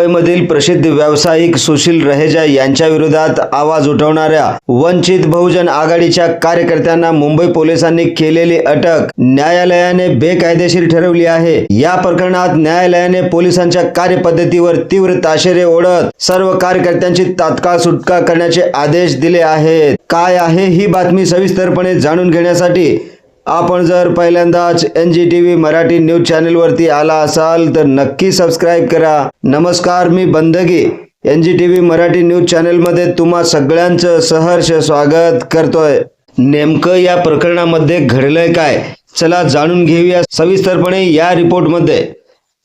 मुंबईमधील प्रसिद्ध व्यावसायिक सुशील रहेजा यांच्या विरोधात आवाज उठवणाऱ्या वंचित बहुजन आघाडीच्या कार्यकर्त्यांना मुंबई पोलिसांनी केलेली अटक न्यायालयाने बेकायदेशीर ठरवली आहे। या प्रकरणात न्यायालयाने पोलिसांच्या कार्यपद्धतीवर तीव्र ताशेरे ओढत सर्व कार्यकर्त्यांची तात्काळ सुटका करण्याचे आदेश दिले आहेत। काय आहे ही बातमी सविस्तरपणे जाणून घेण्यासाठी आपण जर पहिल्यांदाच NGTV मराठी न्यूज चॅनल वरती आला असाल तर नक्की सबस्क्राइब करा। नमस्कार, मी बंदगी NGTV मराठी न्यूज चॅनल मध्ये तुम्हा सगळ्यांचं सहर्ष स्वागत करतोय। नेमकं या प्रकरणामध्ये घडलंय काय, चला जाणून घेऊया सविस्तरपणे या रिपोर्ट मध्ये।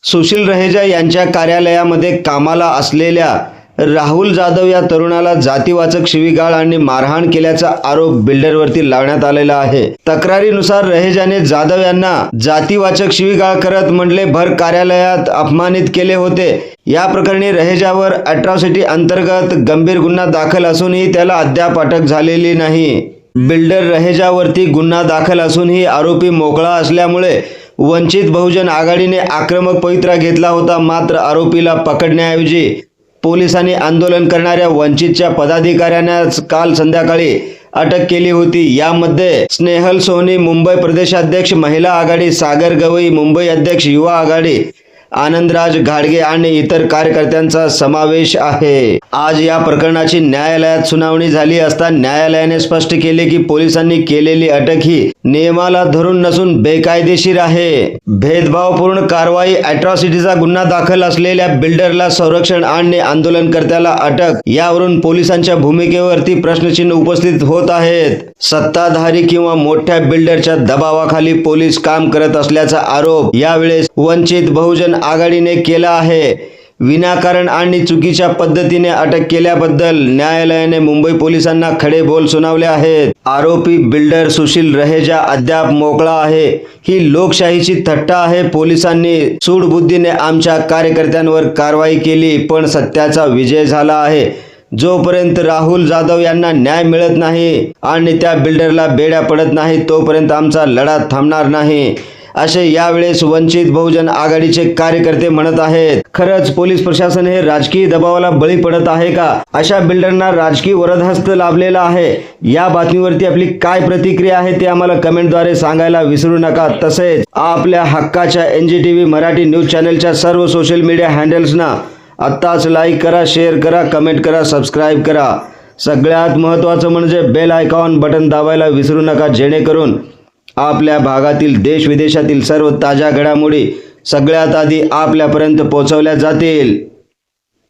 सुशील रहेजा यांच्या कार्यालयामध्ये कामाला असलेल्या राहुल जाधव या तरुणाला जातीवाचक शिवीगाळ आणि मारहाण केल्याचा आरोप बिल्डरवरती लावण्यात आलेला आहे। तक्रारीनुसार रहेजाने जाधव यांना जातीवाचक शिवीगाळ करत मंडले भर कार्यालयात अपमानित केले होते। या प्रकरणी रहेजावर अट्रॉसिटी अंतर्गत गंभीर गुन्हा दाखल असूनही त्याला अद्याप अटक झालेली नाही। बिल्डर रहेजावरती गुन्हा दाखल असूनही आरोपी मोकळा असल्यामुळे वंचित बहुजन आघाडीने आक्रमक पवित्रा घेतला होता। मात्र आरोपीला पकडण्याऐवजी पोलिसांनी आंदोलन करणाऱ्या वंचितच्या पदाधिकाऱ्यांनाच काल संध्याकाळी अटक केली होती। यामध्ये स्नेहल सोनी मुंबई प्रदेशाध्यक्ष महिला आघाडी, सागर गवई मुंबई अध्यक्ष युवा आघाडी, आनंदराज घाडगे आणि इतर कार्यकर्त्यांचा समावेश आहे। आज या प्रकरणाची न्यायालयात सुनावणी झाली असता न्यायालयाने स्पष्ट केले की पोलिसांनी केलेली अटक ही नियमाला धरून नसून बेकायदेशीर आहे। भेदभावपूर्ण कारवाई, अट्रॉसिटीचा गुन्हा दाखल असलेल्या बिल्डरला संरक्षण आणि आंदोलनकर्त्याला अटक यावरून पोलिसांच्या भूमिकेवरती प्रश्नचिन्ह उपस्थित होत आहेत। सत्ताधारी किंवा मोठ्या बिल्डरच्या दबावाखाली पोलीस काम करत असल्याचा आरोप यावेळेस वंचित बहुजन आघाडीने केला आहे। विनाकारण आणि चुकीच्या पद्धतीने अटक केल्याबद्दल न्यायालयाने मुंबई पोलिसांना खडे बोल सुनावले आहेत। आरोपी बिल्डर सुशील रहेजा अद्याप मोकळा आहे। ही लोकशाहीची थट्टा आहे। पोलिसांनी सूडबुद्धीने आमच्या कार्यकर्त्यांवर कारवाई केली पण सत्याचा विजय झाला आहे। जोपर्यंत राहुल जाधव यांना न्याय मिळत नाही आणि त्या बिल्डरला बेड्या पडत नाही तोपर्यंत आमचा लढा थांबणार नाही, असे यावेळेस वंचित बहुजन आघाडीचे कार्यकर्ते म्हणत आहेत। खरंच पोलीस प्रशासन हे राजकीय दबावाला बळी पडत आहे का? अशा बिल्डरना राजकीय वरदहस्त लाभलेला आहे। या बातमीवरती आपली काय प्रतिक्रिया आहे ते आम्हाला कमेंटद्वारे सांगायला विसरू नका। तसेच आपल्या हक्काच्या NGTV मराठी न्यूज चॅनलच्या सर्व सोशल मीडिया हँडल्सना आत्ताच लाईक करा, शेअर करा, कमेंट करा, सबस्क्राइब करा। सगळ्यात महत्त्वाचं म्हणजे बेल आयकॉन बटन दाबायला विसरू नका, जेणेकरून आपल्या भागातील देश विदेशातील सर्व ताज्या घडामोडी सगळ्यात आधी आपल्यापर्यंत पोहोचवल्या जातील।